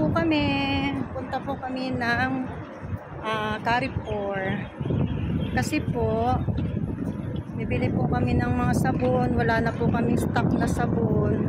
po kami. Punta po kami ng Carrefour. Kasi po, bibili po kami ng mga sabon. Wala na po kaming stock na sabon.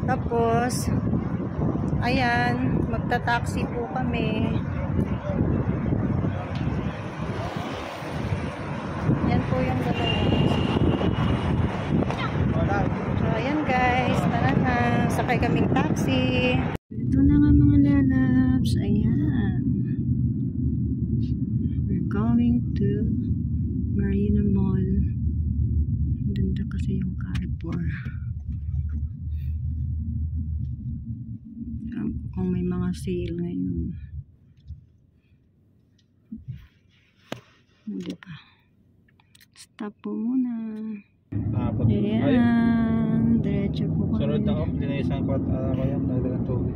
Tapos, ayan, magta-taxi po kami. Yan po yung dalawa. So, ayan guys, tara na. Sakay kaming taxi. Ito na nga mga lalabs. Ayan. We're going to Marina Mall. Ganda kasi yung Carrefour. Kung may mga sale ngayon. Diba? Stop po muna. Ayan. Diretso po kami. Sunod na ako. Dinaisang ko at ko yan. Nagdagang tubig.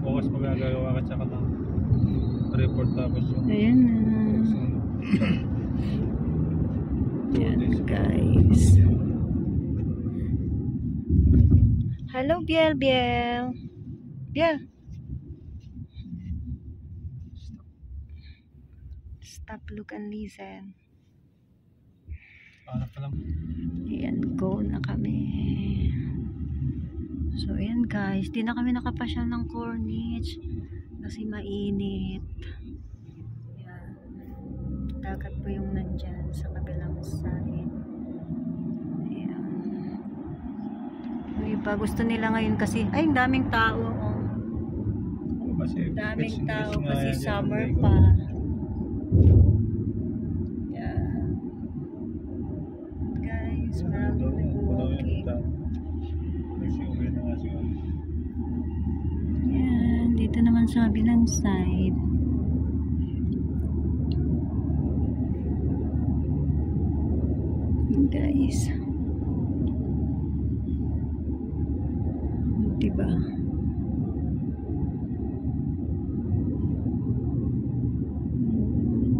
Bukas magagawa ka tsaka ng report tapos yung... Ayan na. Ayan guys. Hello Biel, Biel. Biel. Stop, look and listen. Paano pa lang? Ayan, go na kami. So, ayan guys. Di na kami nakapasyal ng Corniche. Kasi mainit. Ayan. Dagat po yung nandyan sa kabilang side. Ayan. Yung iba, gusto nila ngayon kasi, ay, daming tao. Oh. Daming tao kasi summer pa. Yan, dito naman sa kabilang side. Guys. Diba?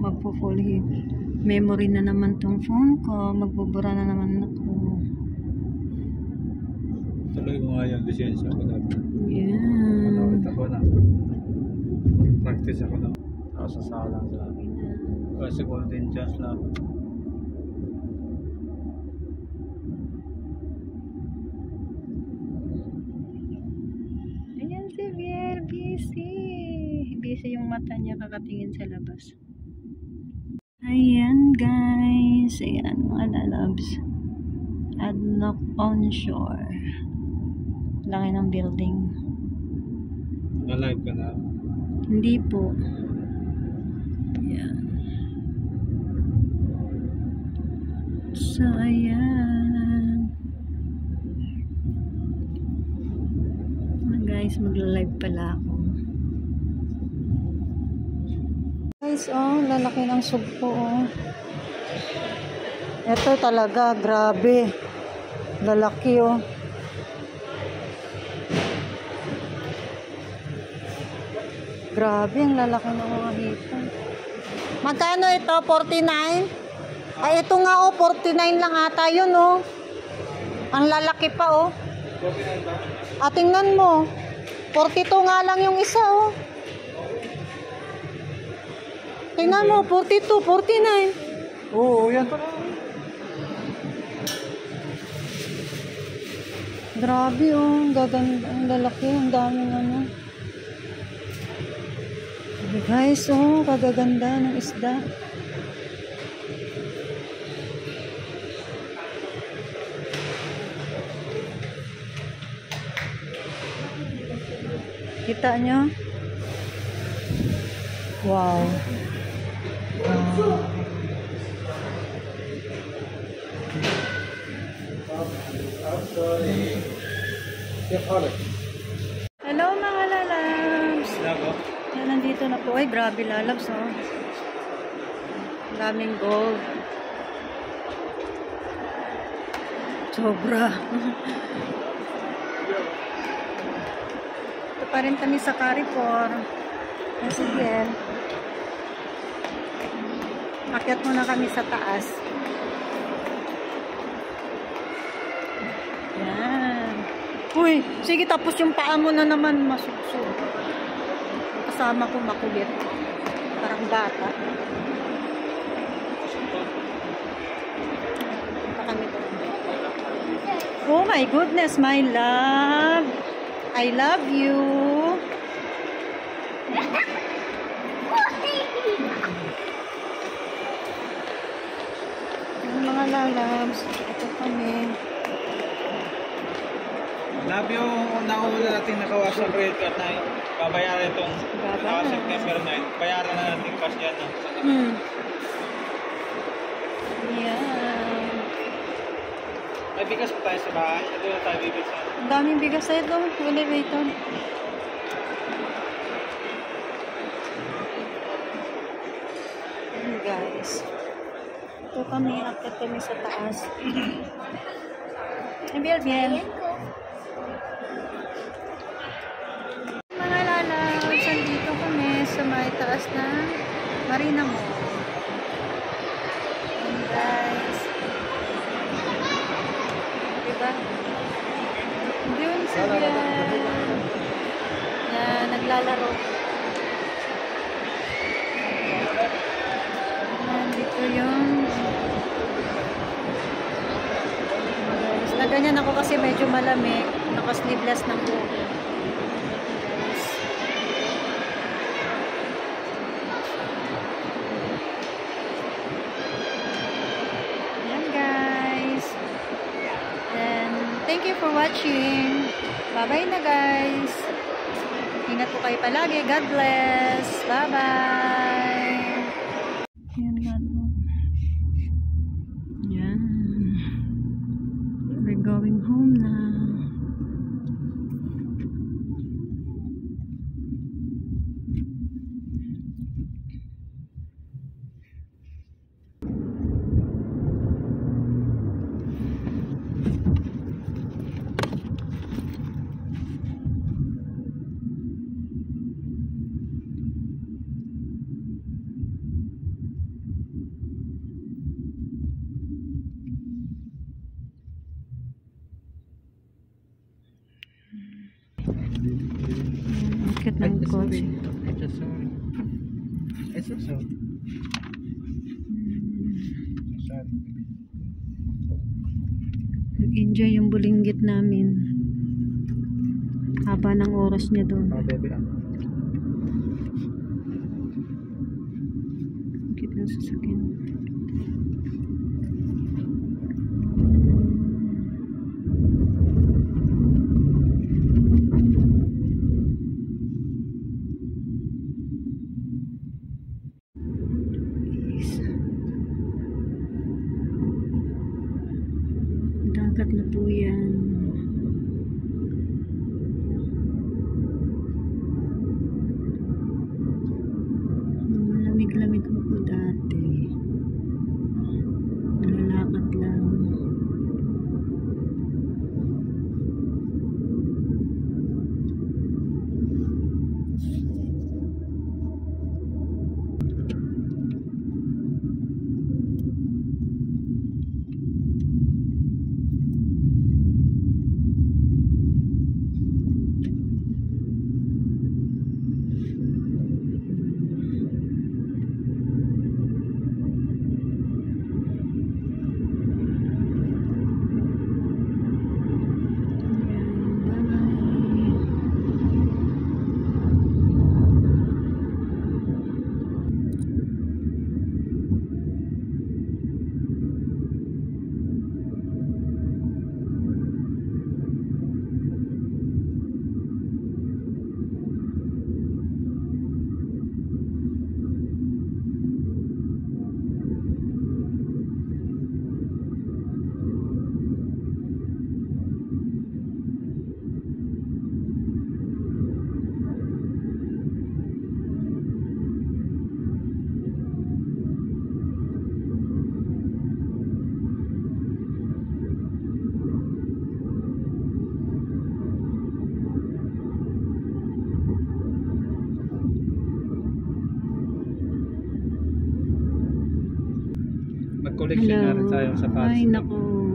Magpo-full memory na naman tong phone ko. Magbubura na naman ako. Tuloy mo nga yung lisensya ko dapat. Yeah. Malawit ako na. Practice ako na. Ako sa sala sa akin. Kasi golden chance lang. Ayan si Biel, busy. Busy yung mata niya kakatingin sa labas. Ayan guys. Ayan mga lalabs. Adnoc onshore. Laki ng building. Na-live ka na? Hindi po. Ayan. So, ayan. Guys, magla-live pala ako. Guys, oh, lalaki ng sugpo, oh. Ito talaga, grabe. Lalaki, oh. Grabe, ang lalaki ng mga hipon. Magkano ito? 49? Ay, ito nga, oh. 49 lang ata yun, oh. Ang lalaki pa, oh. 49 ba? Tingnan mo. 42 nga lang yung isa, oh. Tingnan mo, 42, 49. Oo, yan pa lang. Grabe, oh. Gaganda, ang lalaki, ang daming ano. Guys, oh, kagaganda ng isda. Kita nyo? Wow. Hello mga lalabs. Yan, nandito na po. Ay, grabe lalabs, oh. Daming gold. Sobra. Ito pa rin kami sa Carrefour. Sige. Akyat muna kami sa taas. Yan. Uy, sige, tapos yung paa mo na naman masuksok. Kasama ko makulit. Parang bata. Punta kami doon. Oh my goodness, my love. I love you. Yung mga lalabs, ito kami. Love yung nauna natin nakawas sa credit card na babayaran itong September 9. Bayaran na natin cash yan. No? Yan. May bigas pa tayo sa bahay. Ito na tayo bibig sa... Ang daming bigas sa ito. Wala ba ito? Ayan guys. Ito kami. Akit kami sa taas. Biel. Mga lalabs, andito kami sa may taas na Marina Mall. Ayan guys. Diba? Doon sa Biel. Yan, naglalaro. Nandito yung ganyan ako kasi medyo malamig. Naka-sleeveless ng buhok. Guys. Ayan guys. And thank you for watching. Bye-bye na guys. Ingat po kayo palagi. God bless. Bye-bye. Ayan nga. Ayan. We're going home na. Akit ng coach. Enjoy yung bulinggit namin. Haba ng oras niya doon. Akit ng sasakyan. Dagat na po yan. Malamig-lamig po dati. Nalalakad lang. Mag-collection na rin tayo sa Ay, naku.